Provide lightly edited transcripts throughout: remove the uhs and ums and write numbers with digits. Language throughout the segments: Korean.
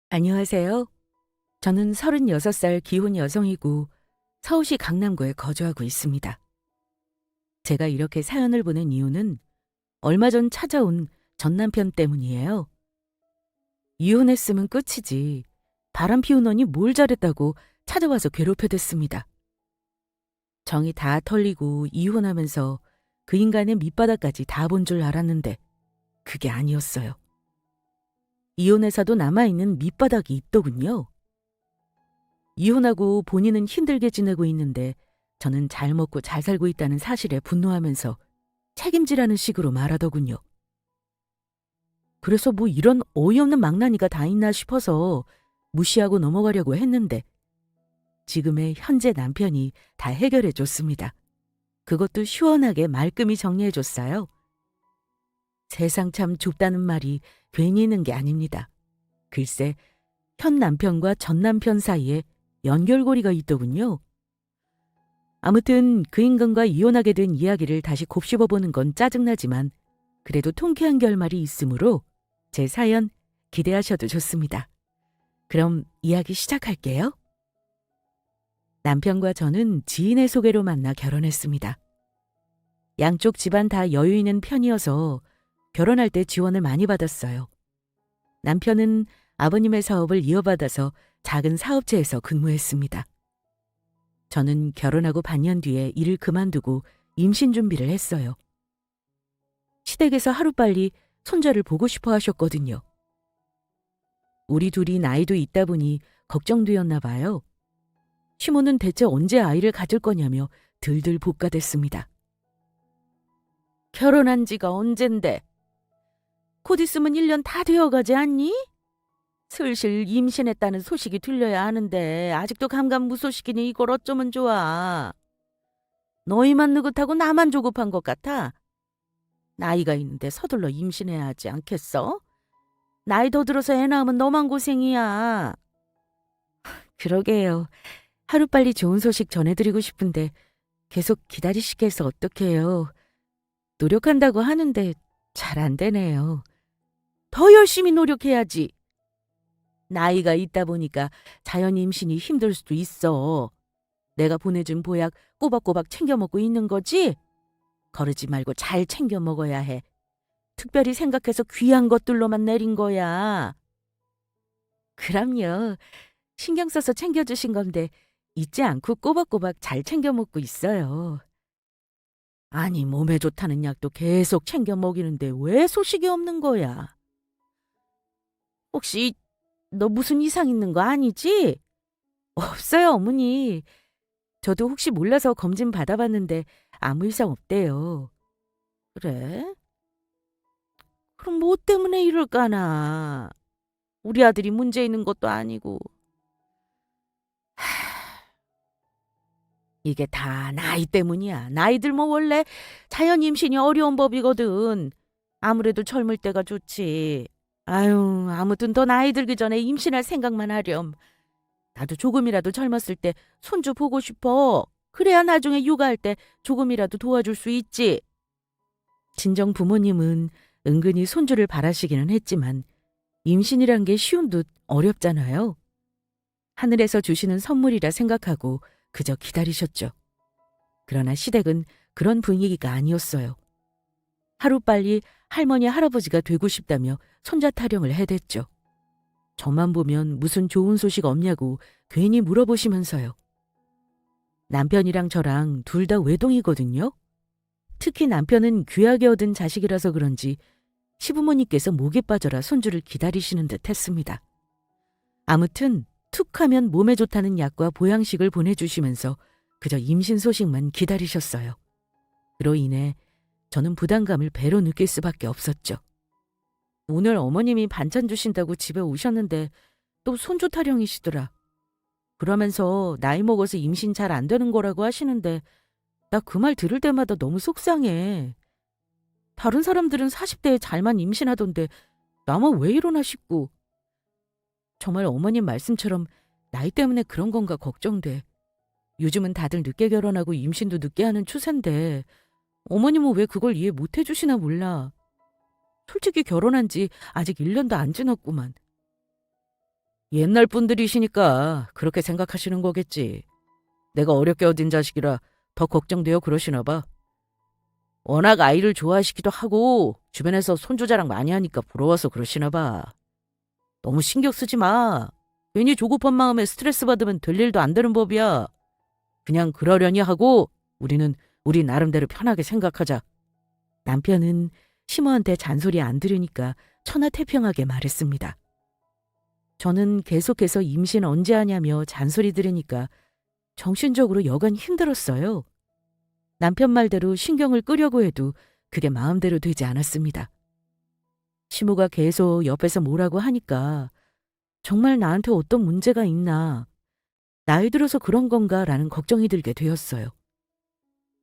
안녕하세요. 저는 36살 기혼 여성이고 서울시 강남구에 거주하고 있습니다. 제가 이렇게 사연을 보낸 이유는 얼마 전 찾아온 전 남편 때문이에요. 이혼했으면 끝이지. 바람 피우더니 뭘 잘했다고 찾아와서 괴롭혀댔습니다. 정이 다 털리고 이혼하면서 그 인간의 밑바닥까지 다 본 줄 알았는데 그게 아니었어요. 이혼해서도 남아있는 밑바닥이 있더군요. 이혼하고 본인은 힘들게 지내고 있는데 저는 잘 먹고 잘 살고 있다는 사실에 분노하면서 책임지라는 식으로 말하더군요. 그래서 뭐 이런 어이없는 망나니가 다 있나 싶어서 무시하고 넘어가려고 했는데 지금의 현재 남편이 다 해결해 줬습니다. 그것도 시원하게 말끔히 정리해 줬어요. 세상 참 좁다는 말이 괜히 있는 게 아닙니다. 글쎄, 현 남편과 전 남편 사이에 연결고리가 있더군요. 아무튼 그 인간과 이혼하게 된 이야기를 다시 곱씹어보는 건 짜증나지만 그래도 통쾌한 결말이 있으므로 제 사연 기대하셔도 좋습니다. 그럼 이야기 시작할게요. 남편과 저는 지인의 소개로 만나 결혼했습니다. 양쪽 집안 다 여유 있는 편이어서 결혼할 때 지원을 많이 받았어요. 남편은 아버님의 사업을 이어받아서 작은 사업체에서 근무했습니다. 저는 결혼하고 반년 뒤에 일을 그만두고 임신 준비를 했어요. 시댁에서 하루빨리 손자를 보고 싶어 하셨거든요. 우리 둘이 나이도 있다 보니 걱정되었나 봐요. 시모는 대체 언제 아이를 가질 거냐며 들들 볶아댔습니다. 결혼한 지가 언젠데? 곧 있으면 1년 다 되어가지 않니? 슬슬 임신했다는 소식이 들려야 하는데 아직도 감감무소식이니 이걸 어쩌면 좋아. 너희만 느긋하고 나만 조급한 것 같아. 나이가 있는데 서둘러 임신해야 하지 않겠어? 나이 더 들어서 애 낳으면 너만 고생이야. 그러게요. 하루빨리 좋은 소식 전해드리고 싶은데 계속 기다리시게 해서 어떡해요. 노력한다고 하는데 잘 안 되네요. 더 열심히 노력해야지. 나이가 있다 보니까 자연 임신이 힘들 수도 있어. 내가 보내준 보약 꼬박꼬박 챙겨 먹고 있는 거지? 거르지 말고 잘 챙겨 먹어야 해. 특별히 생각해서 귀한 것들로만 내린 거야. 그럼요. 신경 써서 챙겨주신 건데 잊지 않고 꼬박꼬박 잘 챙겨 먹고 있어요. 아니, 몸에 좋다는 약도 계속 챙겨 먹이는데 왜 소식이 없는 거야? 혹시 너 무슨 이상 있는 거 아니지? 없어요, 어머니. 저도 혹시 몰라서 검진 받아봤는데 아무 이상 없대요. 그래? 그럼 뭐 때문에 이럴까나? 우리 아들이 문제 있는 것도 아니고. 이게 다 나이 때문이야. 나이들 뭐 원래 자연 임신이 어려운 법이거든. 아무래도 젊을 때가 좋지. 아유, 아무튼 더 나이 들기 전에 임신할 생각만 하렴. 나도 조금이라도 젊었을 때 손주 보고 싶어. 그래야 나중에 육아할 때 조금이라도 도와줄 수 있지. 친정 부모님은 은근히 손주를 바라시기는 했지만 임신이란 게 쉬운 듯 어렵잖아요. 하늘에서 주시는 선물이라 생각하고 그저 기다리셨죠. 그러나 시댁은 그런 분위기가 아니었어요. 하루빨리 할머니 할아버지가 되고 싶다며 손자 타령을 해댔죠. 저만 보면 무슨 좋은 소식 없냐고 괜히 물어보시면서요. 남편이랑 저랑 둘 다 외동이거든요. 특히 남편은 귀하게 얻은 자식이라서 그런지 시부모님께서 목에 빠져라 손주를 기다리시는 듯 했습니다. 아무튼 툭 하면 몸에 좋다는 약과 보양식을 보내주시면서 그저 임신 소식만 기다리셨어요. 그로 인해 저는 부담감을 배로 느낄 수밖에 없었죠. 오늘 어머님이 반찬 주신다고 집에 오셨는데 또 손주 타령이시더라. 그러면서 나이 먹어서 임신 잘 안 되는 거라고 하시는데 나 그 말 들을 때마다 너무 속상해. 다른 사람들은 40대에 잘만 임신하던데 나만 왜 이러나 싶고. 정말 어머님 말씀처럼 나이 때문에 그런 건가 걱정돼. 요즘은 다들 늦게 결혼하고 임신도 늦게 하는 추세인데 어머님은 왜 그걸 이해 못 해주시나 몰라. 솔직히 결혼한 지 아직 1년도 안 지났구만. 옛날 분들이시니까 그렇게 생각하시는 거겠지. 내가 어렵게 얻은 자식이라 더 걱정되어 그러시나 봐. 워낙 아이를 좋아하시기도 하고 주변에서 손주 자랑 많이 하니까 부러워서 그러시나 봐. 너무 신경 쓰지 마. 괜히 조급한 마음에 스트레스 받으면 될 일도 안 되는 법이야. 그냥 그러려니 하고 우리는 우리 나름대로 편하게 생각하자. 남편은 시모한테 잔소리 안 들으니까 천하태평하게 말했습니다. 저는 계속해서 임신 언제 하냐며 잔소리 들으니까 정신적으로 여간 힘들었어요. 남편 말대로 신경을 끄려고 해도 그게 마음대로 되지 않았습니다. 시모가 계속 옆에서 뭐라고 하니까 정말 나한테 어떤 문제가 있나, 나이 들어서 그런 건가라는 걱정이 들게 되었어요.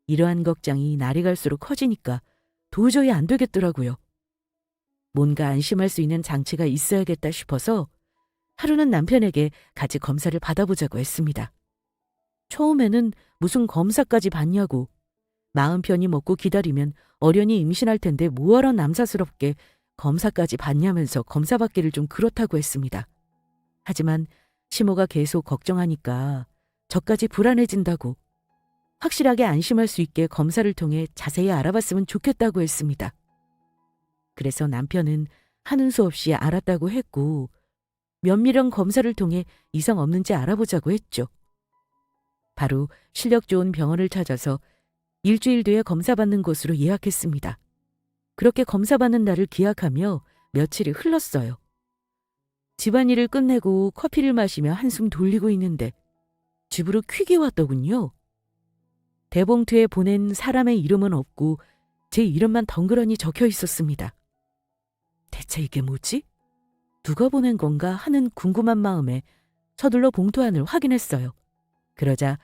이러한 걱정이 날이 갈수록 커지니까 도저히 안 되겠더라고요. 뭔가 안심할 수 있는 장치가 있어야겠다 싶어서 하루는 남편에게 같이 검사를 받아보자고 했습니다. 처음에는 무슨 검사까지 받냐고, 마음 편히 먹고 기다리면 어련히 임신할 텐데 뭐하러 남사스럽게 검사까지 받냐면서 검사 받기를 좀 그렇다고 했습니다. 하지만 시모가 계속 걱정하니까 저까지 불안해진다고, 확실하게 안심할 수 있게 검사를 통해 자세히 알아봤으면 좋겠다고 했습니다. 그래서 남편은 하는 수 없이 알았다고 했고, 면밀한 검사를 통해 이상 없는지 알아보자고 했죠. 바로 실력 좋은 병원을 찾아서 일주일 뒤에 검사받는 곳으로 예약했습니다. 그렇게 검사받는 날을 기약하며 며칠이 흘렀어요. 집안일을 끝내고 커피를 마시며 한숨 돌리고 있는데 집으로 퀵이 왔더군요. 대봉투에 보낸 사람의 이름은 없고 제 이름만 덩그러니 적혀 있었습니다. 대체 이게 뭐지? 누가 보낸 건가 하는 궁금한 마음에 서둘러 봉투 안을 확인했어요. 그러자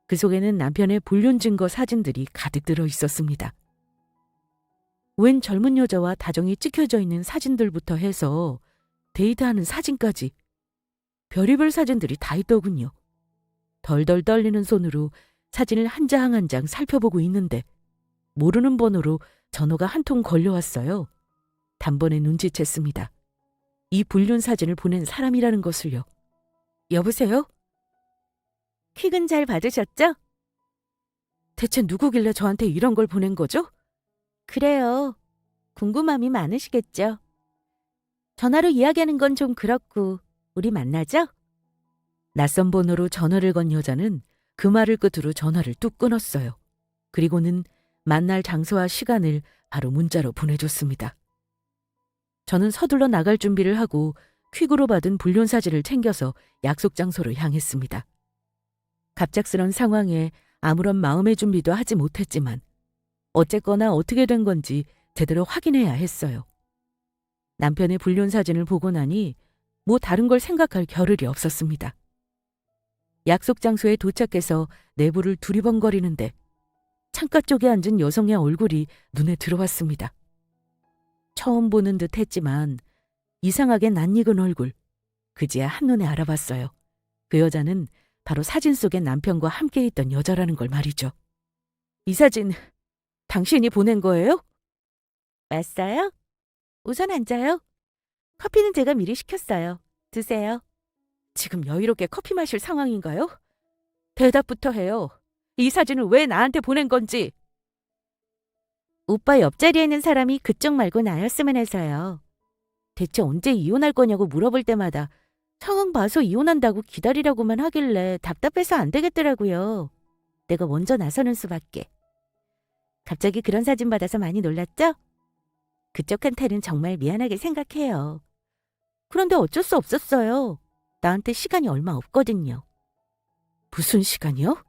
그 속에는 남편의 불륜 증거 사진들이 가득 들어 있었습니다. 웬 젊은 여자와 다정히 찍혀져 있는 사진들부터 해서 데이트하는 사진까지 별의별 사진들이 다 있더군요. 덜덜 떨리는 손으로 사진을 한 장 한 장 살펴보고 있는데 모르는 번호로 전화가 한 통 걸려왔어요. 단번에 눈치챘습니다. 이 불륜 사진을 보낸 사람이라는 것을요. 여보세요? 퀵은 잘 받으셨죠? 대체 누구길래 저한테 이런 걸 보낸 거죠? 그래요. 궁금함이 많으시겠죠? 전화로 이야기하는 건 좀 그렇고 우리 만나죠? 낯선 번호로 전화를 건 여자는 그 말을 끝으로 전화를 뚝 끊었어요. 그리고는 만날 장소와 시간을 바로 문자로 보내줬습니다. 저는 서둘러 나갈 준비를 하고 퀵으로 받은 불륜 사진을 챙겨서 약속 장소로 향했습니다. 갑작스런 상황에 아무런 마음의 준비도 하지 못했지만 어쨌거나 어떻게 된 건지 제대로 확인해야 했어요. 남편의 불륜 사진을 보고 나니 뭐 다른 걸 생각할 겨를이 없었습니다. 약속 장소에 도착해서 내부를 두리번거리는데 창가 쪽에 앉은 여성의 얼굴이 눈에 들어왔습니다. 처음 보는 듯 했지만 이상하게 낯익은 얼굴, 그제야 한눈에 알아봤어요. 그 여자는 바로 사진 속에 남편과 함께 있던 여자라는 걸 말이죠. 이 사진 당신이 보낸 거예요? 맞어요? 우선 앉아요. 커피는 제가 미리 시켰어요. 드세요. 지금 여유롭게 커피 마실 상황인가요? 대답부터 해요. 이 사진을 왜 나한테 보낸 건지. 오빠 옆자리에 있는 사람이 그쪽 말고 나였으면 해서요. 대체 언제 이혼할 거냐고 물어볼 때마다 상황 봐서 이혼한다고 기다리라고만 하길래 답답해서 안 되겠더라고요. 내가 먼저 나서는 수밖에. 갑자기 그런 사진 받아서 많이 놀랐죠? 그쪽한테는 정말 미안하게 생각해요. 그런데 어쩔 수 없었어요. 나한테 시간이 얼마 없거든요. 무슨 시간이요?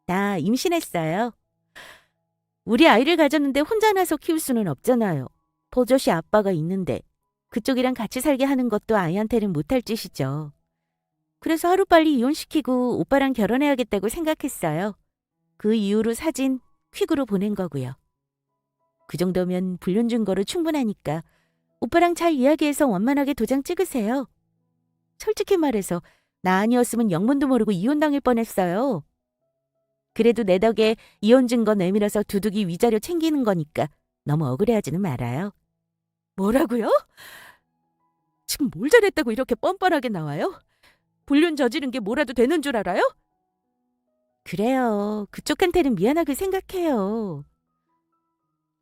나 임신했어요. 우리 아이를 가졌는데 혼자 나서 키울 수는 없잖아요. 버젓이 아빠가 있는데 그쪽이랑 같이 살게 하는 것도 아이한테는 못할 짓이죠. 그래서 하루빨리 이혼시키고 오빠랑 결혼해야겠다고 생각했어요. 그 이후로 사진 퀵으로 보낸 거고요. 그 정도면 불륜 증거로 충분하니까 오빠랑 잘 이야기해서 원만하게 도장 찍으세요. 솔직히 말해서 나 아니었으면 영문도 모르고 이혼당할 뻔했어요. 그래도 내 덕에 이혼 증거 내밀어서 두둑이 위자료 챙기는 거니까 너무 억울해하지는 말아요. 뭐라고요? 지금 뭘 잘했다고 이렇게 뻔뻔하게 나와요? 불륜 저지른 게 뭐라도 되는 줄 알아요? 그래요. 그쪽한테는 미안하게 생각해요.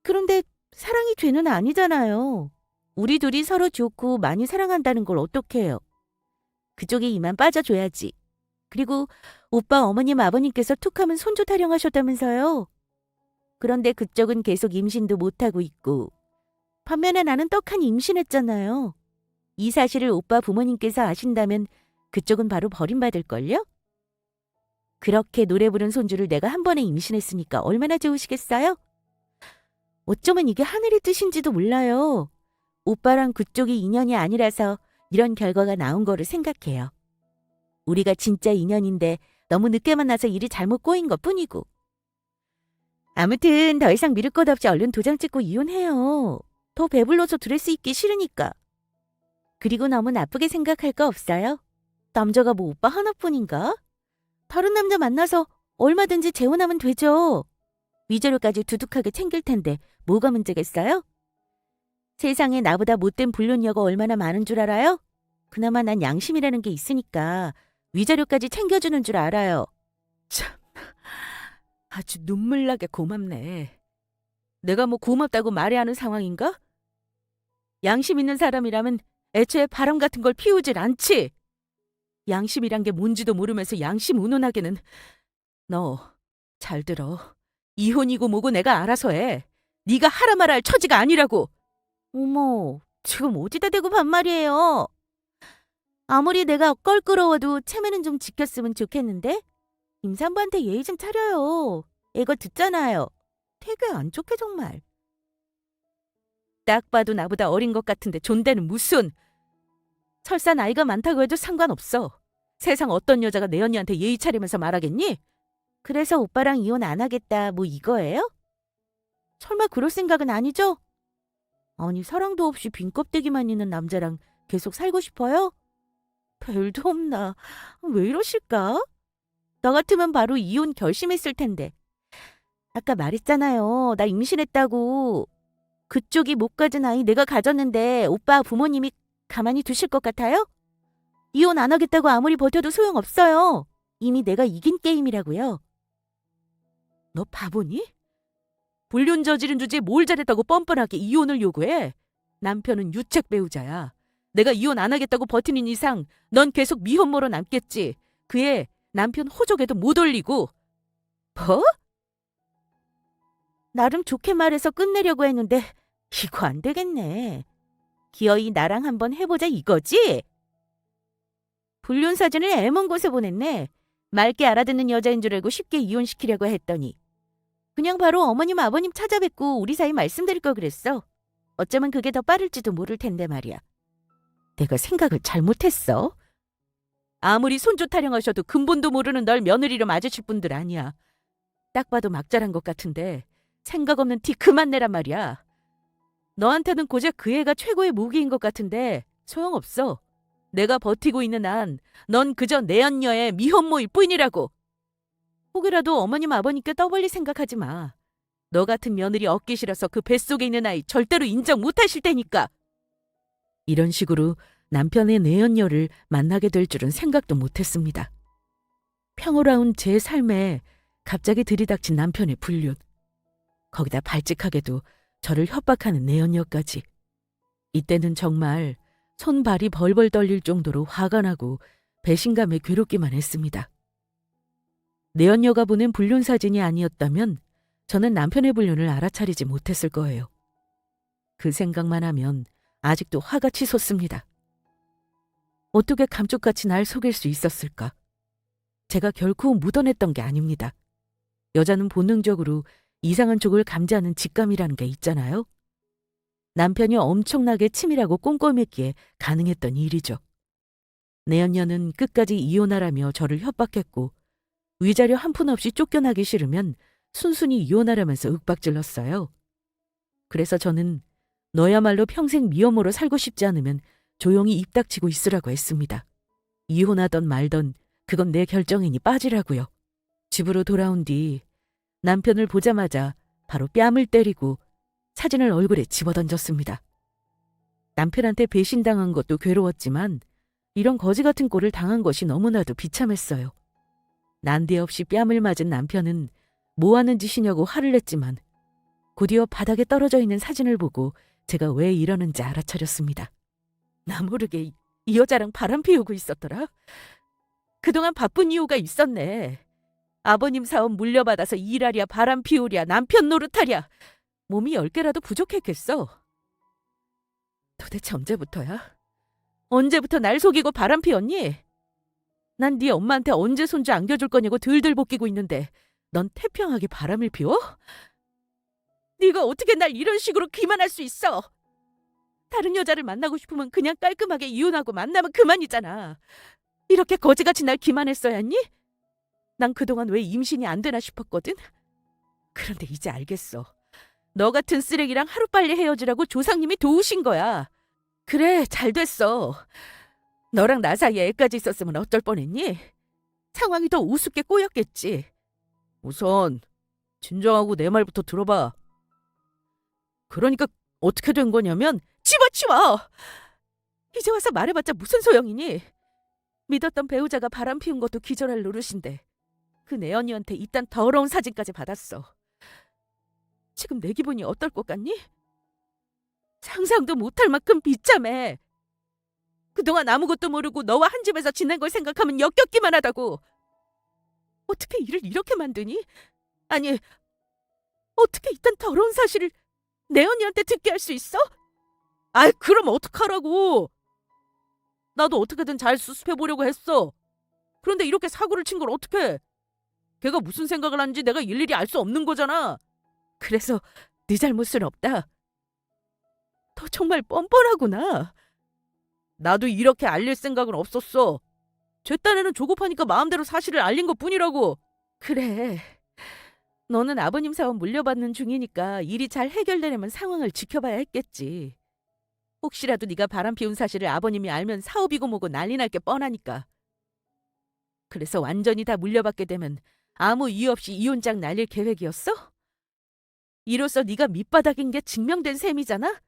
그런데 사랑이 죄는 아니잖아요. 우리 둘이 서로 좋고 많이 사랑한다는 걸 어떻게 해요? 그쪽이 이만 빠져줘야지. 그리고 오빠 어머님 아버님께서 툭하면 손주 타령하셨다면서요. 그런데 그쪽은 계속 임신도 못하고 있고 반면에 나는 떡하니 임신했잖아요. 이 사실을 오빠 부모님께서 아신다면 그쪽은 바로 버림받을걸요? 그렇게 노래 부른 손주를 내가 한 번에 임신했으니까 얼마나 좋으시겠어요? 어쩌면 이게 하늘의 뜻인지도 몰라요. 오빠랑 그쪽이 인연이 아니라서 이런 결과가 나온 거를 생각해요. 우리가 진짜 인연인데 너무 늦게 만나서 일이 잘못 꼬인 것 뿐이고. 아무튼 더 이상 미룰 것 없이 얼른 도장 찍고 이혼해요. 더 배불러서 드레스 입기 싫으니까. 그리고 너무 나쁘게 생각할 거 없어요? 남자가 뭐 오빠 하나뿐인가? 다른 남자 만나서 얼마든지 재혼하면 되죠. 위자료까지 두둑하게 챙길 텐데 뭐가 문제겠어요? 세상에 나보다 못된 불륜녀가 얼마나 많은 줄 알아요? 그나마 난 양심이라는 게 있으니까 위자료까지 챙겨주는 줄 알아요. 참, 아주 눈물나게 고맙네. 내가 뭐 고맙다고 말해야 하는 상황인가? 양심 있는 사람이라면 애초에 바람 같은 걸 피우질 않지. 양심이란 게 뭔지도 모르면서 양심 운운하게는. 너 잘 들어. 이혼이고 뭐고 내가 알아서 해. 네가 하라 말아 할 처지가 아니라고. 어머, 지금 어디다 대고 반말이에요. 아무리 내가 껄끄러워도 체면은 좀 지켰으면 좋겠는데? 임산부한테 예의 좀 차려요. 애거 듣잖아요. 되게 안 좋게 정말. 딱 봐도 나보다 어린 것 같은데 존대는 무슨. 설사 나이가 많다고 해도 상관없어. 세상 어떤 여자가 내 언니한테 예의 차리면서 말하겠니? 그래서 오빠랑 이혼 안 하겠다 뭐 이거예요? 설마 그럴 생각은 아니죠? 아니 사랑도 없이 빈 껍데기만 있는 남자랑 계속 살고 싶어요? 별도 없나. 왜 이러실까? 나 같으면 바로 이혼 결심했을 텐데. 아까 말했잖아요. 나 임신했다고. 그쪽이 못 가진 아이 내가 가졌는데 오빠 부모님이 가만히 두실 것 같아요? 이혼 안 하겠다고 아무리 버텨도 소용없어요. 이미 내가 이긴 게임이라고요. 너 바보니? 불륜 저지른 주제에 뭘 잘했다고 뻔뻔하게 이혼을 요구해? 남편은 유책 배우자야. 내가 이혼 안 하겠다고 버티는 이상 넌 계속 미혼모로 남겠지. 그애 남편 호적에도 못 올리고. 뭐? 나름 좋게 말해서 끝내려고 했는데 이거 안 되겠네. 기어이 나랑 한번 해보자 이거지? 불륜 사진을 애먼 곳에 보냈네. 맑게 알아듣는 여자인 줄 알고 쉽게 이혼시키려고 했더니 그냥 바로 어머님 아버님 찾아뵙고 우리 사이 말씀드릴 걸 그랬어. 어쩌면 그게 더 빠를지도 모를 텐데 말이야. 내가 생각을 잘못했어? 아무리 손주 타령하셔도 근본도 모르는 널 며느리로 맞으실 분들 아니야. 딱 봐도 막잘한 것 같은데 생각 없는 티 그만 내란 말이야. 너한테는 고작 그 애가 최고의 무기인 것 같은데 소용없어. 내가 버티고 있는 한 넌 그저 내연녀의 미혼모일 뿐이라고. 혹이라도 어머님 아버님께 떠벌릴 생각하지 마. 너 같은 며느리 얻기 싫어서 그 뱃속에 있는 아이 절대로 인정 못하실 테니까. 이런 식으로 남편의 내연녀를 만나게 될 줄은 생각도 못했습니다. 평화로운 제 삶에 갑자기 들이닥친 남편의 불륜. 거기다 발칙하게도 저를 협박하는 내연녀까지. 이때는 정말 손발이 벌벌 떨릴 정도로 화가 나고 배신감에 괴롭기만 했습니다. 내연녀가 보낸 불륜 사진이 아니었다면 저는 남편의 불륜을 알아차리지 못했을 거예요. 그 생각만 하면 아직도 화가 치솟습니다. 어떻게 감쪽같이 날 속일 수 있었을까? 제가 결코 묻어냈던 게 아닙니다. 여자는 본능적으로 이상한 쪽을 감지하는 직감이라는 게 있잖아요. 남편이 엄청나게 치밀하고 꼼꼼했기에 가능했던 일이죠. 내연녀는 끝까지 이혼하라며 저를 협박했고 위자료 한 푼 없이 쫓겨나기 싫으면 순순히 이혼하라면서 윽박질렀어요. 그래서 저는 너야말로 평생 미혼모로 살고 싶지 않으면 조용히 입 닥치고 있으라고 했습니다. 이혼하던 말던 그건 내 결정이니 빠지라고요. 집으로 돌아온 뒤 남편을 보자마자 바로 뺨을 때리고 사진을 얼굴에 집어던졌습니다. 남편한테 배신당한 것도 괴로웠지만 이런 거지 같은 꼴을 당한 것이 너무나도 비참했어요. 난데없이 뺨을 맞은 남편은 뭐 하는 짓이냐고 화를 냈지만 곧이어 바닥에 떨어져 있는 사진을 보고 제가 왜 이러는지 알아차렸습니다. 나 모르게 이 여자랑 바람 피우고 있었더라. 그동안 바쁜 이유가 있었네. 아버님 사업 물려받아서 일하랴 바람 피우랴 남편 노릇하랴 몸이 10개라도 부족했겠어. 도대체 언제부터야? 언제부터 날 속이고 바람 피웠니? 난 네 엄마한테 언제 손주 안겨줄 거냐고 들들 볶이고 있는데 넌 태평하게 바람을 피워? 네가 어떻게 날 이런 식으로 기만할 수 있어? 다른 여자를 만나고 싶으면 그냥 깔끔하게 이혼하고 만나면 그만이잖아. 이렇게 거지같이 날 기만했어야 했니? 난 그동안 왜 임신이 안 되나 싶었거든. 그런데 이제 알겠어. 너 같은 쓰레기랑 하루빨리 헤어지라고 조상님이 도우신 거야. 그래, 잘 됐어. 너랑 나 사이에 애까지 있었으면 어쩔 뻔했니? 상황이 더 우습게 꼬였겠지. 우선 진정하고 내 말부터 들어봐. 그러니까 어떻게 된 거냐면 집어치워! 이제 와서 말해봤자 무슨 소용이니? 믿었던 배우자가 바람 피운 것도 기절할 노릇인데 그 내언니한테 이딴 더러운 사진까지 받았어. 지금 내 기분이 어떨 것 같니? 상상도 못할 만큼 비참해. 그동안 아무것도 모르고 너와 한 집에서 지낸 걸 생각하면 역겹기만 하다고. 어떻게 일을 이렇게 만드니? 아니, 어떻게 이딴 더러운 사실을 내 언니한테 듣게 할 수 있어? 아이, 그럼 어떡하라고. 나도 어떻게든 잘 수습해보려고 했어. 그런데 이렇게 사고를 친 걸 어떡해. 걔가 무슨 생각을 하는지 내가 일일이 알 수 없는 거잖아. 그래서 네 잘못은 없다. 너 정말 뻔뻔하구나. 나도 이렇게 알릴 생각은 없었어. 제 딴에는 조급하니까 마음대로 사실을 알린 것뿐이라고. 그래. 너는 아버님 사업 물려받는 중이니까 일이 잘 해결되려면 상황을 지켜봐야 했겠지. 혹시라도 네가 바람 피운 사실을 아버님이 알면 사업이고 뭐고 난리 날 게 뻔하니까. 그래서 완전히 다 물려받게 되면 아무 이유 없이 이혼장 날릴 계획이었어? 이로써 네가 밑바닥인 게 증명된 셈이잖아?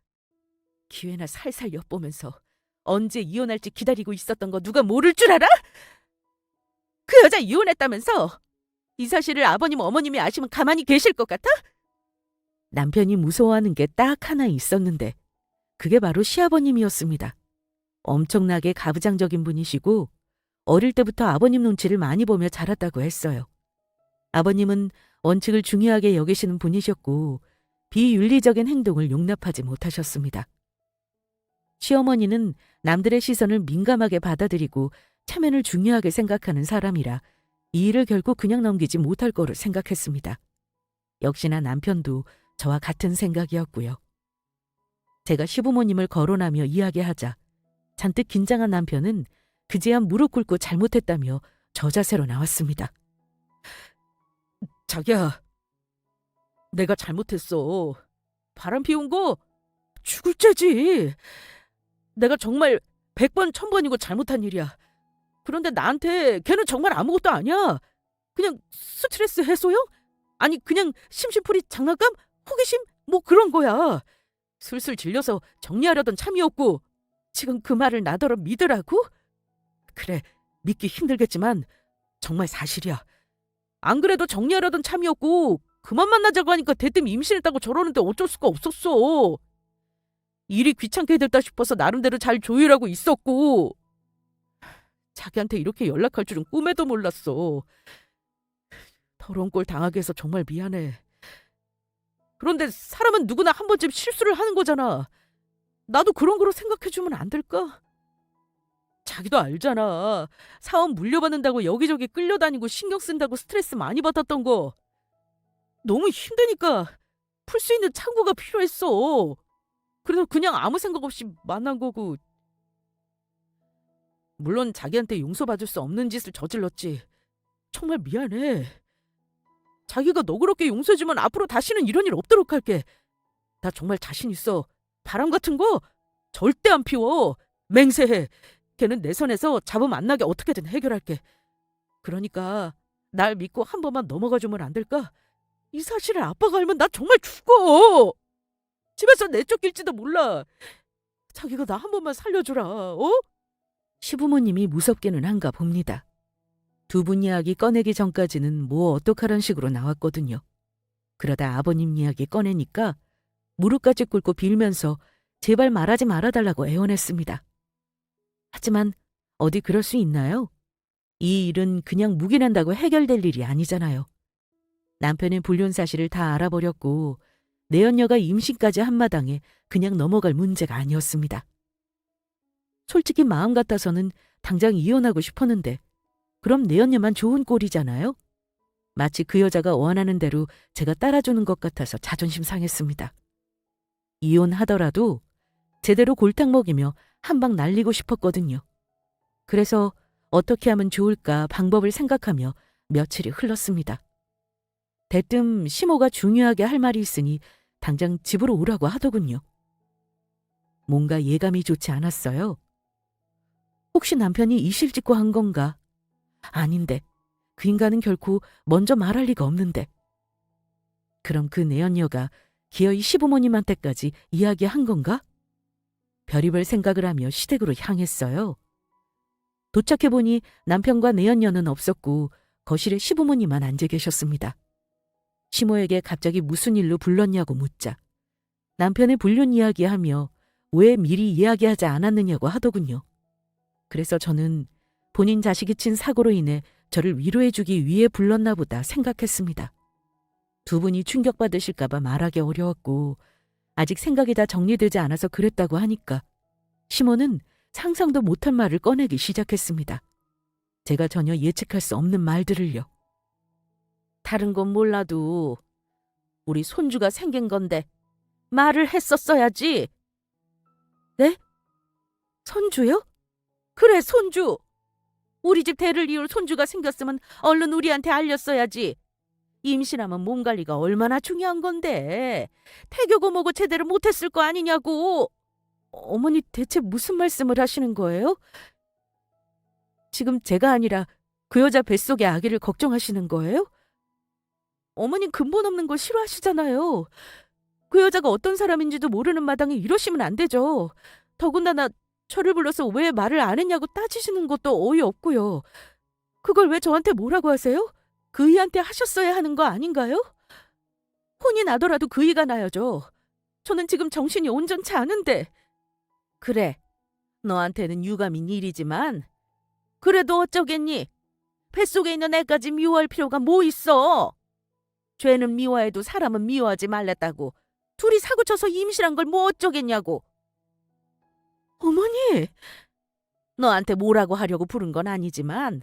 기회나 살살 엿보면서 언제 이혼할지 기다리고 있었던 거 누가 모를 줄 알아? 그 여자 이혼했다면서? 이 사실을 아버님 어머님이 아시면 가만히 계실 것 같아? 남편이 무서워하는 게 딱 하나 있었는데 그게 바로 시아버님이었습니다. 엄청나게 가부장적인 분이시고 어릴 때부터 아버님 눈치를 많이 보며 자랐다고 했어요. 아버님은 원칙을 중요하게 여기시는 분이셨고 비윤리적인 행동을 용납하지 못하셨습니다. 시어머니는 남들의 시선을 민감하게 받아들이고 체면을 중요하게 생각하는 사람이라 이 일을 결코 그냥 넘기지 못할 거로 생각했습니다. 역시나 남편도 저와 같은 생각이었고요. 제가 시부모님을 거론하며 이야기하자 잔뜩 긴장한 남편은 그제야 무릎 꿇고 잘못했다며 저 자세로 나왔습니다. 자기야, 내가 잘못했어. 바람 피운 거 죽을 죄지. 내가 정말 100번 1000번이고 잘못한 일이야. 그런데 나한테 걔는 정말 아무것도 아니야. 그냥 스트레스 해소용? 아니 그냥 심심풀이 장난감? 호기심? 뭐 그런 거야. 슬슬 질려서 정리하려던 참이었고 지금 그 말을 나더러 믿으라고? 그래, 믿기 힘들겠지만 정말 사실이야. 안 그래도 정리하려던 참이었고 그만 만나자고 하니까 대뜸 임신했다고 저러는데 어쩔 수가 없었어. 일이 귀찮게 됐다 싶어서 나름대로 잘 조율하고 있었고 자기한테 이렇게 연락할 줄은 꿈에도 몰랐어. 더러운 꼴 당하게 해서 정말 미안해. 그런데 사람은 누구나 한 번쯤 실수를 하는 거잖아. 나도 그런 거로 생각해주면 안 될까? 자기도 알잖아. 사업 물려받는다고 여기저기 끌려다니고 신경 쓴다고 스트레스 많이 받았던 거. 너무 힘드니까 풀 수 있는 창구가 필요했어. 그래서 그냥 아무 생각 없이 만난 거고. 물론 자기한테 용서받을 수 없는 짓을 저질렀지. 정말 미안해. 자기가 너그럽게 용서해주면 앞으로 다시는 이런 일 없도록 할게. 나 정말 자신 있어. 바람 같은 거 절대 안 피워. 맹세해. 걔는 내 선에서 잡음 안 나게 어떻게든 해결할게. 그러니까 날 믿고 한 번만 넘어가주면 안 될까? 이 사실을 아빠가 알면 나 정말 죽어. 집에서 내쫓길지도 몰라. 자기가 나 한 번만 살려주라. 어? 시부모님이 무섭게는 한가 봅니다. 두 분 이야기 꺼내기 전까지는 뭐 어떡하란 식으로 나왔거든요. 그러다 아버님 이야기 꺼내니까 무릎까지 꿇고 빌면서 제발 말하지 말아달라고 애원했습니다. 하지만 어디 그럴 수 있나요? 이 일은 그냥 묵인한다고 해결될 일이 아니잖아요. 남편의 불륜 사실을 다 알아버렸고 내연녀가 임신까지 한 마당에 그냥 넘어갈 문제가 아니었습니다. 솔직히 마음 같아서는 당장 이혼하고 싶었는데 그럼 내연녀만 좋은 꼴이잖아요? 마치 그 여자가 원하는 대로 제가 따라주는 것 같아서 자존심 상했습니다. 이혼하더라도 제대로 골탕 먹이며 한 방 날리고 싶었거든요. 그래서 어떻게 하면 좋을까 방법을 생각하며 며칠이 흘렀습니다. 대뜸 시모가 중요하게 할 말이 있으니 당장 집으로 오라고 하더군요. 뭔가 예감이 좋지 않았어요. 혹시 남편이 이실직고 한 건가? 아닌데, 그 인간은 결코 먼저 말할 리가 없는데. 그럼 그 내연녀가 기어이 시부모님한테까지 이야기한 건가? 별의별 생각을 하며 시댁으로 향했어요. 도착해보니 남편과 내연녀는 없었고 거실에 시부모님만 앉아 계셨습니다. 시모에게 갑자기 무슨 일로 불렀냐고 묻자 남편의 불륜 이야기하며 왜 미리 이야기하지 않았느냐고 하더군요. 그래서 저는 본인 자식이 친 사고로 인해 저를 위로해주기 위해 불렀나 보다 생각했습니다. 두 분이 충격받으실까 봐 말하기 어려웠고 아직 생각이 다 정리되지 않아서 그랬다고 하니까 시모는 상상도 못한 말을 꺼내기 시작했습니다. 제가 전혀 예측할 수 없는 말들을요. 다른 건 몰라도 우리 손주가 생긴 건데 말을 했었어야지. 네? 손주요? 그래, 손주. 우리 집 대를 이을 손주가 생겼으면 얼른 우리한테 알렸어야지. 임신하면 몸 관리가 얼마나 중요한 건데 태교고 뭐고 제대로 못했을 거 아니냐고. 어머니 대체 무슨 말씀을 하시는 거예요? 지금 제가 아니라 그 여자 뱃속의 아기를 걱정하시는 거예요? 어머님 근본 없는 거 싫어하시잖아요. 그 여자가 어떤 사람인지도 모르는 마당에 이러시면 안 되죠. 더군다나 저를 불러서 왜 말을 안 했냐고 따지시는 것도 어이없고요. 그걸 왜 저한테 뭐라고 하세요? 그이한테 하셨어야 하는 거 아닌가요? 혼이 나더라도 그이가 나야죠. 저는 지금 정신이 온전치 않은데. 그래, 너한테는 유감인 일이지만 그래도 어쩌겠니? 뱃속에 있는 애까지 미워할 필요가 뭐 있어? 죄는 미워해도 사람은 미워하지 말랬다고. 둘이 사고쳐서 임신한 걸 뭐 어쩌겠냐고. 어머니! 너한테 뭐라고 하려고 부른 건 아니지만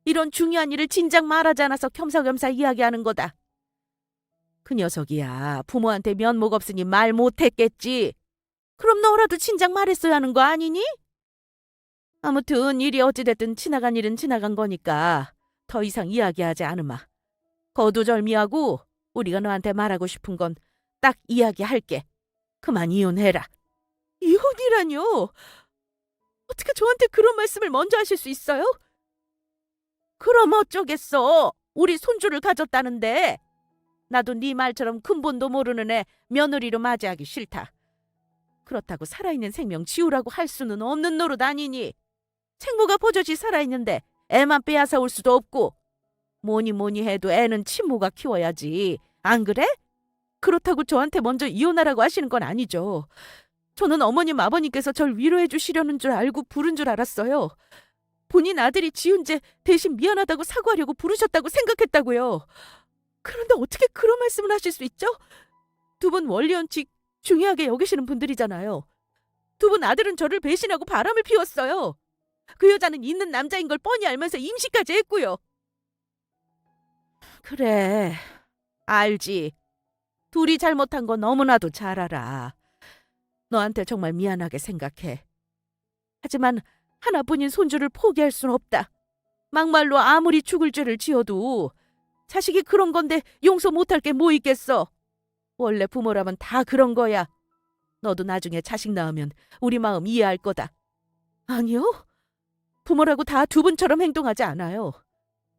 이런 중요한 일을 진작 말하지 않아서 겸사겸사 이야기하는 거다. 그 녀석이야 부모한테 면목 없으니 말 못했겠지. 그럼 너라도 진작 말했어야 하는 거 아니니? 아무튼 일이 어찌됐든 지나간 일은 지나간 거니까 더 이상 이야기하지 않으마. 거두절미하고 우리가 너한테 말하고 싶은 건 딱 이야기할게. 그만 이혼해라. 이혼이라뇨? 어떻게 저한테 그런 말씀을 먼저 하실 수 있어요? 그럼 어쩌겠어. 우리 손주를 가졌다는데. 나도 네 말처럼 근본도 모르는 애 며느리로 맞이하기 싫다. 그렇다고 살아있는 생명 지우라고 할 수는 없는 노릇 아니니. 생모가 버젓이 살아있는데 애만 빼앗아 올 수도 없고 뭐니 해도 애는 친모가 키워야지. 안 그래? 그렇다고 저한테 먼저 이혼하라고 하시는 건 아니죠. 저는 어머님 아버님께서 절 위로해 주시려는 줄 알고 부른 줄 알았어요. 본인 아들이 지은 죄 대신 미안하다고 사과하려고 부르셨다고 생각했다고요. 그런데 어떻게 그런 말씀을 하실 수 있죠? 두 분 원리원칙 중요하게 여기시는 분들이잖아요. 두 분 아들은 저를 배신하고 바람을 피웠어요. 그 여자는 있는 남자인 걸 뻔히 알면서 임신까지 했고요. 그래, 알지. 둘이 잘못한 거 너무나도 잘 알아. 너한테 정말 미안하게 생각해. 하지만 하나뿐인 손주를 포기할 순 없다. 막말로 아무리 죽을 죄를 지어도 자식이 그런 건데 용서 못할 게 뭐 있겠어. 원래 부모라면 다 그런 거야. 너도 나중에 자식 낳으면 우리 마음 이해할 거다. 아니요. 부모라고 다 두 분처럼 행동하지 않아요.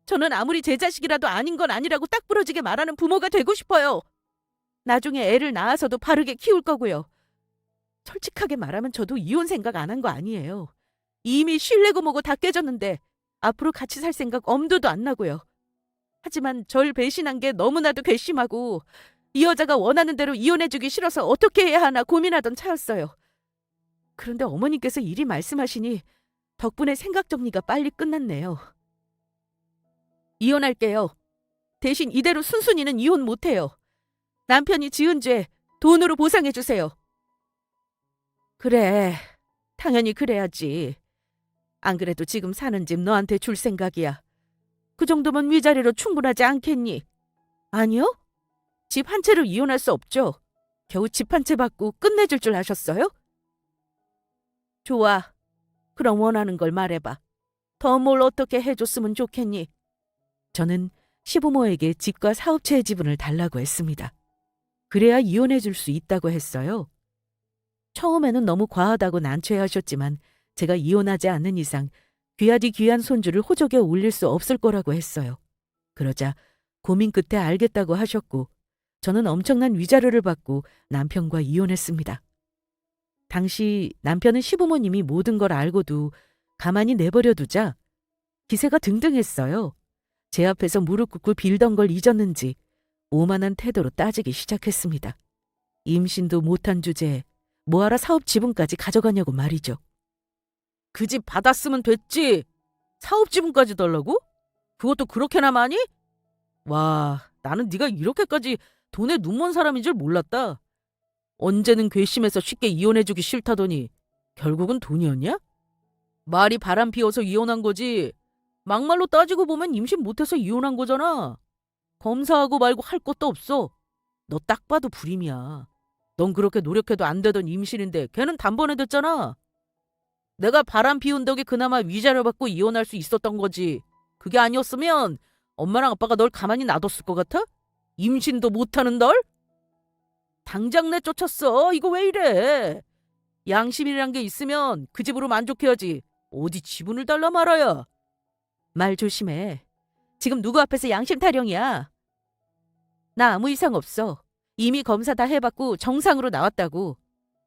저는 아무리 제 자식이라도 아닌 건 아니라고 딱 부러지게 말하는 부모가 되고 싶어요. 나중에 애를 낳아서도 바르게 키울 거고요. 솔직하게 말하면 저도 이혼 생각 안 한 거 아니에요. 이미 신뢰고 뭐고 다 깨졌는데 앞으로 같이 살 생각 엄두도 안 나고요. 하지만 절 배신한 게 너무나도 괘씸하고 이 여자가 원하는 대로 이혼해주기 싫어서 어떻게 해야 하나 고민하던 차였어요. 그런데 어머님께서 이리 말씀하시니 덕분에 생각 정리가 빨리 끝났네요. 이혼할게요. 대신 이대로 순순히는 이혼 못해요. 남편이 지은 죄 돈으로 보상해주세요. 그래, 당연히 그래야지. 안 그래도 지금 사는 집 너한테 줄 생각이야. 그 정도면 위자료로 충분하지 않겠니? 아니요? 집 한 채로 이혼할 수 없죠. 겨우 집 한 채 받고 끝내줄 줄 아셨어요? 좋아. 그럼 원하는 걸 말해봐. 더 뭘 어떻게 해줬으면 좋겠니? 저는 시부모에게 집과 사업체의 지분을 달라고 했습니다. 그래야 이혼해줄 수 있다고 했어요. 처음에는 너무 과하다고 난처해하셨지만 제가 이혼하지 않는 이상 귀하디 귀한 손주를 호적에 올릴 수 없을 거라고 했어요. 그러자 고민 끝에 알겠다고 하셨고 저는 엄청난 위자료를 받고 남편과 이혼했습니다. 당시 남편은 시부모님이 모든 걸 알고도 가만히 내버려 두자 기세가 등등했어요. 제 앞에서 무릎 꿇고 빌던 걸 잊었는지 오만한 태도로 따지기 시작했습니다. 임신도 못한 주제에 뭐하러 사업 지분까지 가져가냐고 말이죠. 그 집 받았으면 됐지. 사업 지분까지 달라고? 그것도 그렇게나 많이? 와, 나는 네가 이렇게까지 돈에 눈먼 사람인 줄 몰랐다. 언제는 괘씸해서 쉽게 이혼해주기 싫다더니 결국은 돈이었냐? 말이 바람 피워서 이혼한 거지. 막말로 따지고 보면 임신 못해서 이혼한 거잖아. 검사하고 말고 할 것도 없어. 너 딱 봐도 불임이야. 넌 그렇게 노력해도 안 되던 임신인데 걔는 단번에 됐잖아. 내가 바람 피운 덕에 그나마 위자료 받고 이혼할 수 있었던 거지. 그게 아니었으면 엄마랑 아빠가 널 가만히 놔뒀을 것 같아? 임신도 못하는 널? 당장 내쫓았어. 이거 왜 이래? 양심이란 게 있으면 그 집으로 만족해야지. 어디 지분을 달라 말아야. 말 조심해. 지금 누구 앞에서 양심 타령이야. 나 아무 이상 없어. 이미 검사 다 해봤고 정상으로 나왔다고.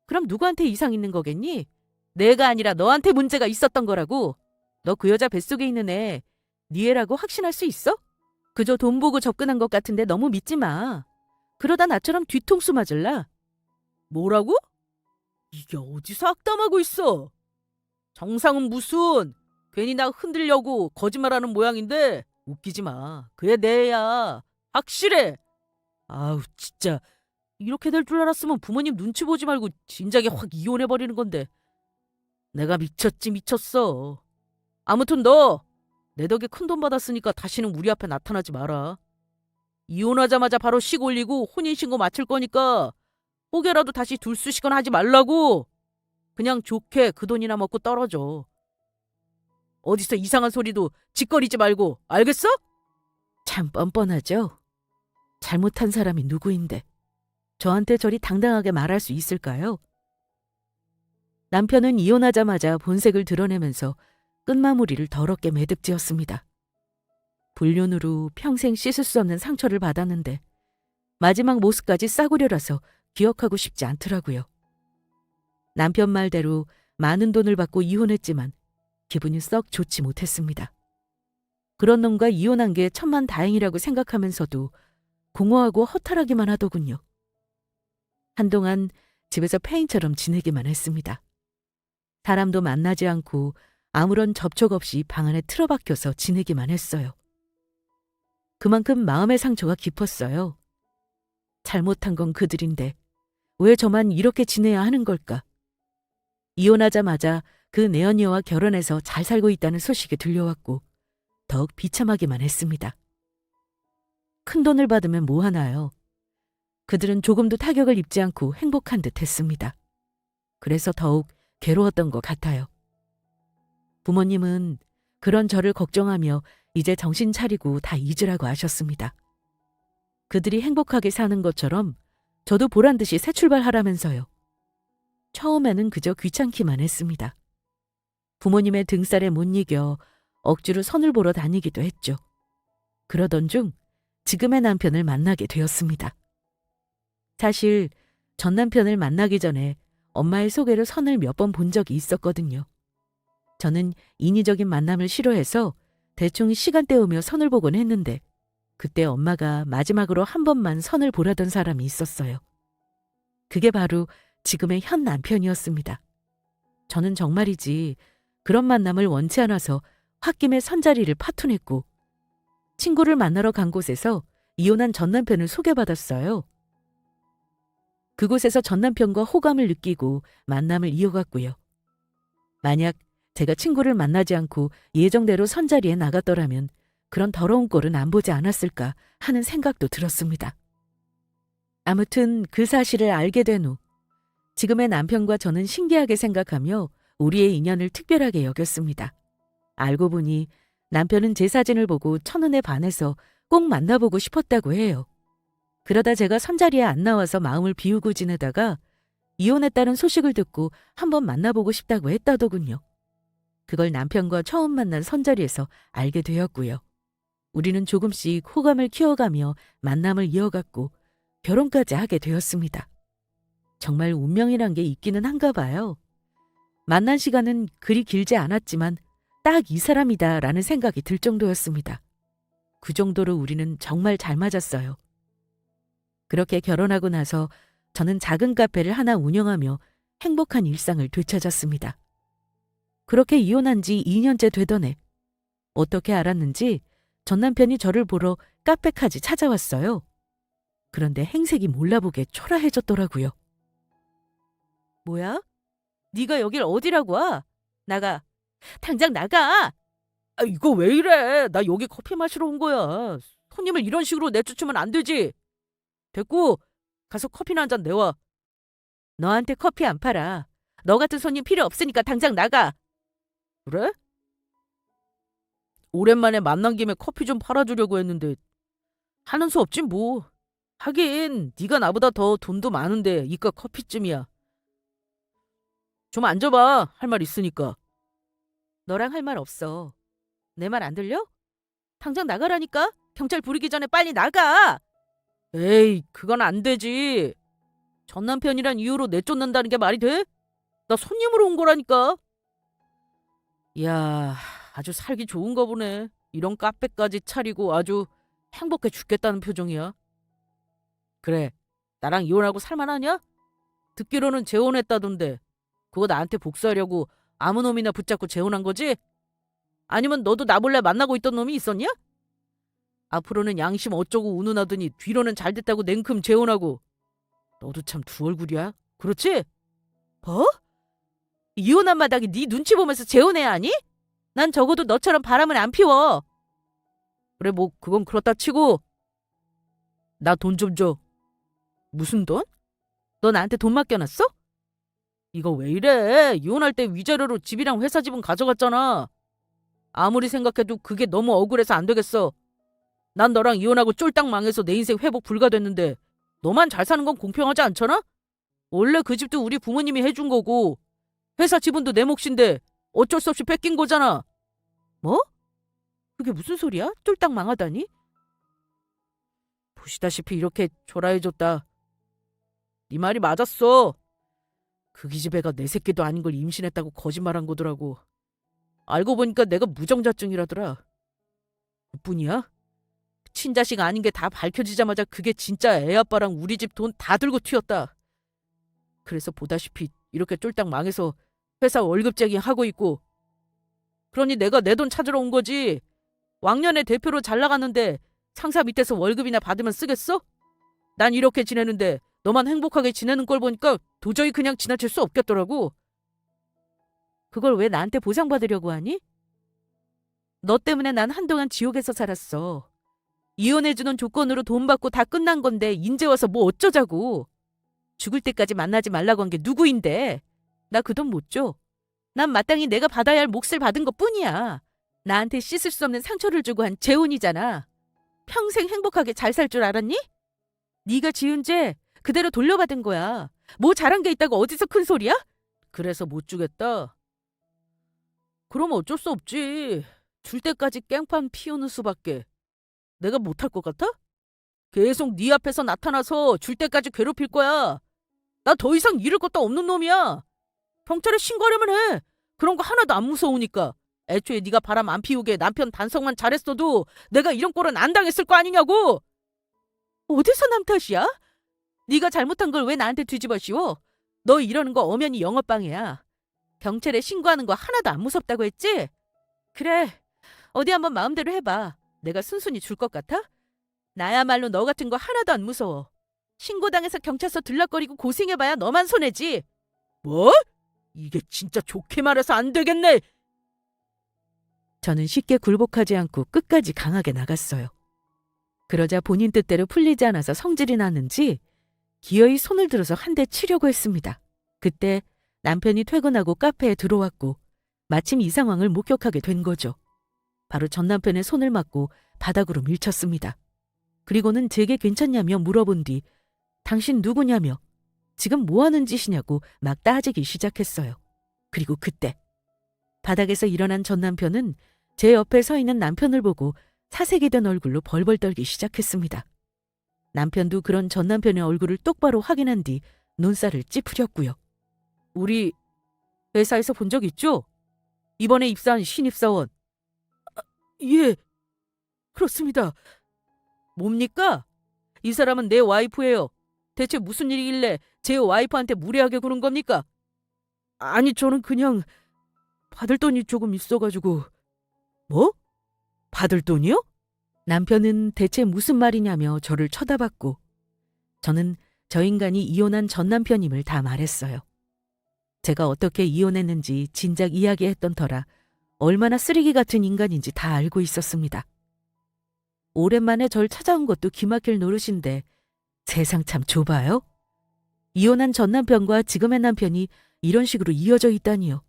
그럼 누구한테 이상 있는 거겠니? 내가 아니라 너한테 문제가 있었던 거라고. 너 그 여자 뱃속에 있는 애 네 애라고 확신할 수 있어? 그저 돈 보고 접근한 것 같은데 너무 믿지 마. 그러다 나처럼 뒤통수 맞을라. 뭐라고? 이게 어디서 악담하고 있어? 정상은 무슨? 괜히 나 흔들려고 거짓말하는 모양인데 웃기지 마. 그애 내 애야. 확실해. 아우 진짜 이렇게 될 줄 알았으면 부모님 눈치 보지 말고 진작에 확 이혼해버리는 건데. 내가 미쳤지 미쳤어. 아무튼 너 내 덕에 큰돈 받았으니까 다시는 우리 앞에 나타나지 마라. 이혼하자마자 바로 식 올리고 혼인신고 마칠 거니까 혹여라도 다시 둘쑤시거나 하지 말라고. 그냥 좋게 그 돈이나 먹고 떨어져. 어디서 이상한 소리도 짓거리지 말고 알겠어? 참 뻔뻔하죠? 잘못한 사람이 누구인데 저한테 저리 당당하게 말할 수 있을까요? 남편은 이혼하자마자 본색을 드러내면서 끝마무리를 더럽게 매듭지었습니다. 불륜으로 평생 씻을 수 없는 상처를 받았는데 마지막 모습까지 싸구려라서 기억하고 싶지 않더라고요. 남편 말대로 많은 돈을 받고 이혼했지만 기분이 썩 좋지 못했습니다. 그런 놈과 이혼한 게 천만다행이라고 생각하면서도 공허하고 허탈하기만 하더군요. 한동안 집에서 폐인처럼 지내기만 했습니다. 사람도 만나지 않고 아무런 접촉 없이 방 안에 틀어박혀서 지내기만 했어요. 그만큼 마음의 상처가 깊었어요. 잘못한 건 그들인데 왜 저만 이렇게 지내야 하는 걸까? 이혼하자마자 그 내연녀와 결혼해서 잘 살고 있다는 소식이 들려왔고 더욱 비참하기만 했습니다. 큰 돈을 받으면 뭐 하나요? 그들은 조금도 타격을 입지 않고 행복한 듯 했습니다. 그래서 더욱 괴로웠던 것 같아요. 부모님은 그런 저를 걱정하며 이제 정신 차리고 다 잊으라고 하셨습니다. 그들이 행복하게 사는 것처럼 저도 보란듯이 새 출발하라면서요. 처음에는 그저 귀찮기만 했습니다. 부모님의 등살에 못 이겨 억지로 선을 보러 다니기도 했죠. 그러던 중 지금의 남편을 만나게 되었습니다. 사실 전 남편을 만나기 전에 엄마의 소개로 선을 몇 번 본 적이 있었거든요. 저는 인위적인 만남을 싫어해서 대충 시간 때우며 선을 보곤 했는데 그때 엄마가 마지막으로 한 번만 선을 보라던 사람이 있었어요. 그게 바로 지금의 현 남편이었습니다. 저는 정말이지 그런 만남을 원치 않아서 홧김에 선자리를 파토냈고 친구를 만나러 간 곳에서 이혼한 전 남편을 소개받았어요. 그곳에서 전 남편과 호감을 느끼고 만남을 이어갔고요. 만약 제가 친구를 만나지 않고 예정대로 선자리에 나갔더라면 그런 더러운 꼴은 안 보지 않았을까 하는 생각도 들었습니다. 아무튼 그 사실을 알게 된 후 지금의 남편과 저는 신기하게 생각하며 우리의 인연을 특별하게 여겼습니다. 알고 보니 남편은 제 사진을 보고 첫눈에 반해서 꼭 만나보고 싶었다고 해요. 그러다 제가 선자리에 안 나와서 마음을 비우고 지내다가 이혼했다는 소식을 듣고 한번 만나보고 싶다고 했다더군요. 그걸 남편과 처음 만난 선자리에서 알게 되었고요. 우리는 조금씩 호감을 키워가며 만남을 이어갔고 결혼까지 하게 되었습니다. 정말 운명이란 게 있기는 한가 봐요. 만난 시간은 그리 길지 않았지만 딱 이 사람이다라는 생각이 들 정도였습니다. 그 정도로 우리는 정말 잘 맞았어요. 그렇게 결혼하고 나서 저는 작은 카페를 하나 운영하며 행복한 일상을 되찾았습니다. 그렇게 이혼한 지 2년째 되던 해 어떻게 알았는지 전 남편이 저를 보러 카페까지 찾아왔어요. 그런데 행색이 몰라보게 초라해졌더라고요. 뭐야? 네가 여길 어디라고 와? 나가. 당장 나가! 아, 이거 왜 이래? 나 여기 커피 마시러 온 거야. 손님을 이런 식으로 내쫓으면 안 되지. 됐고, 가서 커피나 한 잔 내와. 너한테 커피 안 팔아. 너 같은 손님 필요 없으니까 당장 나가. 그래? 오랜만에 만난 김에 커피 좀 팔아주려고 했는데 하는 수 없지 뭐. 하긴 네가 나보다 더 돈도 많은데 이깟 커피쯤이야. 좀 앉아봐. 할 말 있으니까. 너랑 할 말 없어. 내 말 안 들려? 당장 나가라니까? 경찰 부르기 전에 빨리 나가! 에이, 그건 안 되지. 전 남편이란 이유로 내쫓는다는 게 말이 돼? 나 손님으로 온 거라니까. 이야, 아주 살기 좋은가 보네. 이런 카페까지 차리고 아주 행복해 죽겠다는 표정이야. 그래, 나랑 이혼하고 살만하냐? 듣기로는 재혼했다던데. 그거 나한테 복수하려고 아무 놈이나 붙잡고 재혼한 거지? 아니면 너도 나 몰래 만나고 있던 놈이 있었냐? 앞으로는 양심 어쩌고 운운하더니 뒤로는 잘됐다고 냉큼 재혼하고. 너도 참 두 얼굴이야. 그렇지? 뭐? 이혼한 마당에 네 눈치 보면서 재혼해야 하니? 난 적어도 너처럼 바람을 안 피워. 그래, 뭐 그건 그렇다 치고 나 돈 좀 줘. 무슨 돈? 너 나한테 돈 맡겨놨어? 이거 왜 이래? 이혼할 때 위자료로 집이랑 회사 집은 가져갔잖아. 아무리 생각해도 그게 너무 억울해서 안 되겠어. 난 너랑 이혼하고 쫄딱 망해서 내 인생 회복 불가됐는데 너만 잘 사는 건 공평하지 않잖아? 원래 그 집도 우리 부모님이 해준 거고 회사 지분도 내 몫인데 어쩔 수 없이 뺏긴 거잖아. 뭐? 그게 무슨 소리야? 쫄딱 망하다니? 보시다시피 이렇게 초라해졌다. 네 말이 맞았어. 그 기집애가 내 새끼도 아닌 걸 임신했다고 거짓말한 거더라고. 알고 보니까 내가 무정자증이라더라. 그뿐이야? 친자식 아닌 게 다 밝혀지자마자 그게 진짜 애 아빠랑 우리 집 돈 다 들고 튀었다. 그래서 보다시피 이렇게 쫄딱 망해서 회사 월급쟁이 하고 있고. 그러니 내가 내 돈 찾으러 온 거지. 왕년에 대표로 잘 나갔는데 상사 밑에서 월급이나 받으면 쓰겠어? 난 이렇게 지내는데 너만 행복하게 지내는 걸 보니까 도저히 그냥 지나칠 수 없겠더라고. 그걸 왜 나한테 보상받으려고 하니? 너 때문에 난 한동안 지옥에서 살았어. 이혼해주는 조건으로 돈 받고 다 끝난 건데 인제 와서 뭐 어쩌자고. 죽을 때까지 만나지 말라고 한 게 누구인데. 나 그 돈 못 줘. 난 마땅히 내가 받아야 할 몫을 받은 것뿐이야. 나한테 씻을 수 없는 상처를 주고 한 재혼이잖아. 평생 행복하게 잘 살 줄 알았니? 네가 지은 죄 그대로 돌려받은 거야. 뭐 잘한 게 있다고 어디서 큰 소리야? 그래서 못 주겠다. 그럼 어쩔 수 없지. 줄 때까지 깽판 피우는 수밖에. 내가 못할 것 같아? 계속 네 앞에서 나타나서 줄 때까지 괴롭힐 거야. 나 더 이상 잃을 것도 없는 놈이야. 경찰에 신고하려면 해. 그런 거 하나도 안 무서우니까. 애초에 네가 바람 안 피우게 남편 단속만 잘했어도 내가 이런 꼴은 안 당했을 거 아니냐고. 어디서 남 탓이야? 네가 잘못한 걸 왜 나한테 뒤집어 씌워? 너 이러는 거 엄연히 영업방해야. 경찰에 신고하는 거 하나도 안 무섭다고 했지? 그래. 어디 한번 마음대로 해봐. 내가 순순히 줄 것 같아? 나야말로 너 같은 거 하나도 안 무서워. 신고당해서 경찰서 들락거리고 고생해봐야 너만 손해지. 뭐? 이게 진짜 좋게 말해서 안 되겠네. 저는 쉽게 굴복하지 않고 끝까지 강하게 나갔어요. 그러자 본인 뜻대로 풀리지 않아서 성질이 났는지 기어이 손을 들어서 한 대 치려고 했습니다. 그때 남편이 퇴근하고 카페에 들어왔고 마침 이 상황을 목격하게 된 거죠. 바로 전 남편의 손을 맞고 바닥으로 밀쳤습니다. 그리고는 제게 괜찮냐며 물어본 뒤 당신 누구냐며 지금 뭐 하는 짓이냐고 막 따지기 시작했어요. 그리고 그때 바닥에서 일어난 전 남편은 제 옆에 서 있는 남편을 보고 사색이 된 얼굴로 벌벌 떨기 시작했습니다. 남편도 그런 전 남편의 얼굴을 똑바로 확인한 뒤 눈살을 찌푸렸고요. 우리 회사에서 본 적 있죠? 이번에 입사한 신입사원. 예, 그렇습니다. 뭡니까? 이 사람은 내 와이프예요. 대체 무슨 일이길래 제 와이프한테 무례하게 구는 겁니까? 아니, 저는 그냥 받을 돈이 조금 있어가지고. 뭐? 받을 돈이요? 남편은 대체 무슨 말이냐며 저를 쳐다봤고 저는 저 인간이 이혼한 전 남편임을 다 말했어요. 제가 어떻게 이혼했는지 진작 이야기했던 터라 얼마나 쓰레기 같은 인간인지 다 알고 있었습니다. 오랜만에 절 찾아온 것도 기막힐 노릇인데 세상 참 좁아요? 이혼한 전 남편과 지금의 남편이 이런 식으로 이어져 있다니요.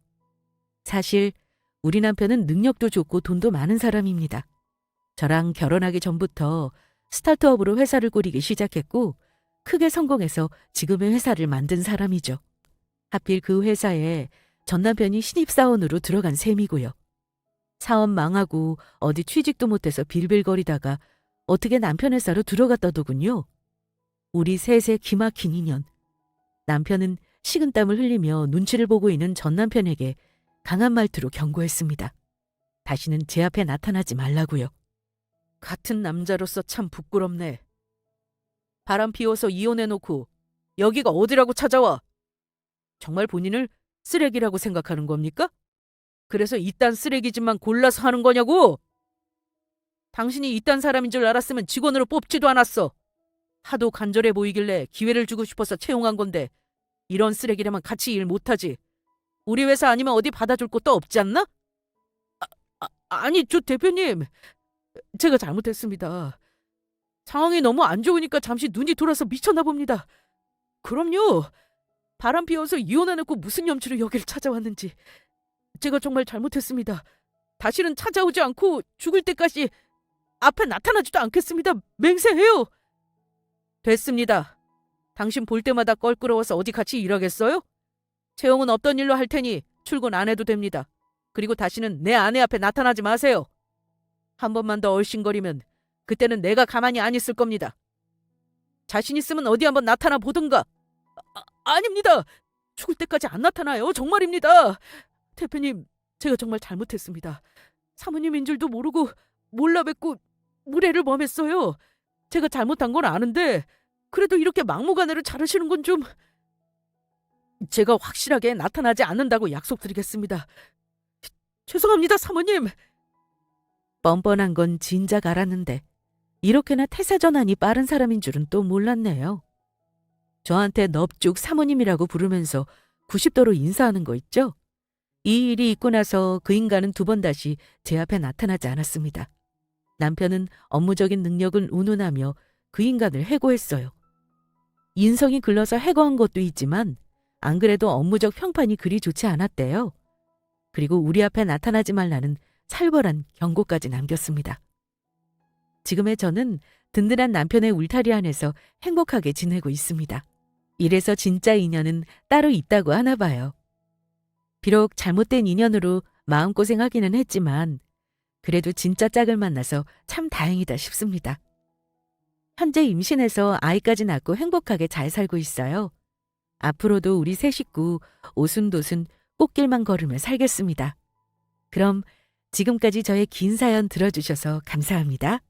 사실 우리 남편은 능력도 좋고 돈도 많은 사람입니다. 저랑 결혼하기 전부터 스타트업으로 회사를 꾸리기 시작했고 크게 성공해서 지금의 회사를 만든 사람이죠. 하필 그 회사에 전 남편이 신입사원으로 들어간 셈이고요. 사업 망하고 어디 취직도 못해서 빌빌거리다가 어떻게 남편 회사로 들어갔다더군요. 우리 셋의 기막힌 인연. 남편은 식은땀을 흘리며 눈치를 보고 있는 전 남편에게 강한 말투로 경고했습니다. 다시는 제 앞에 나타나지 말라고요. 같은 남자로서 참 부끄럽네. 바람 피워서 이혼해놓고 여기가 어디라고 찾아와? 정말 본인을 쓰레기라고 생각하는 겁니까? 그래서 이딴 쓰레기집만 골라서 하는 거냐고? 당신이 이딴 사람인 줄 알았으면 직원으로 뽑지도 않았어. 하도 간절해 보이길래 기회를 주고 싶어서 채용한 건데 이런 쓰레기라면 같이 일 못하지. 우리 회사 아니면 어디 받아줄 곳도 없지 않나? 아니, 저 대표님. 제가 잘못했습니다. 상황이 너무 안 좋으니까 잠시 눈이 돌아서 미쳤나 봅니다. 그럼요. 바람 피워서 이혼해놓고 무슨 염치로 여기를 찾아왔는지. 제가 정말 잘못했습니다. 다시는 찾아오지 않고 죽을 때까지 앞에 나타나지도 않겠습니다. 맹세해요. 됐습니다. 당신 볼 때마다 껄끄러워서 어디 같이 일하겠어요? 채용은 없던 일로 할 테니 출근 안 해도 됩니다. 그리고 다시는 내 아내 앞에 나타나지 마세요. 한 번만 더 얼씬거리면 그때는 내가 가만히 안 있을 겁니다. 자신 있으면 어디 한번 나타나 보든가. 아닙니다. 죽을 때까지 안 나타나요. 정말입니다. 대표님, 제가 정말 잘못했습니다. 사모님인 줄도 모르고 몰라 뵙고 무례를 범했어요. 제가 잘못한 건 아는데 그래도 이렇게 막무가내로 자르시는 건 좀... 제가 확실하게 나타나지 않는다고 약속드리겠습니다. 죄송합니다, 사모님. 뻔뻔한 건 진작 알았는데 이렇게나 태사전환이 빠른 사람인 줄은 또 몰랐네요. 저한테 넙죽 사모님이라고 부르면서 90도로 인사하는 거 있죠? 이 일이 있고 나서 그 인간은 두 번 다시 제 앞에 나타나지 않았습니다. 남편은 업무적인 능력은 운운하며 그 인간을 해고했어요. 인성이 글러서 해고한 것도 있지만 안 그래도 업무적 평판이 그리 좋지 않았대요. 그리고 우리 앞에 나타나지 말라는 살벌한 경고까지 남겼습니다. 지금의 저는 든든한 남편의 울타리 안에서 행복하게 지내고 있습니다. 이래서 진짜 인연은 따로 있다고 하나 봐요. 비록 잘못된 인연으로 마음고생하기는 했지만 그래도 진짜 짝을 만나서 참 다행이다 싶습니다. 현재 임신해서 아이까지 낳고 행복하게 잘 살고 있어요. 앞으로도 우리 세 식구 오순도순 꽃길만 걸으며 살겠습니다. 그럼 지금까지 저의 긴 사연 들어주셔서 감사합니다.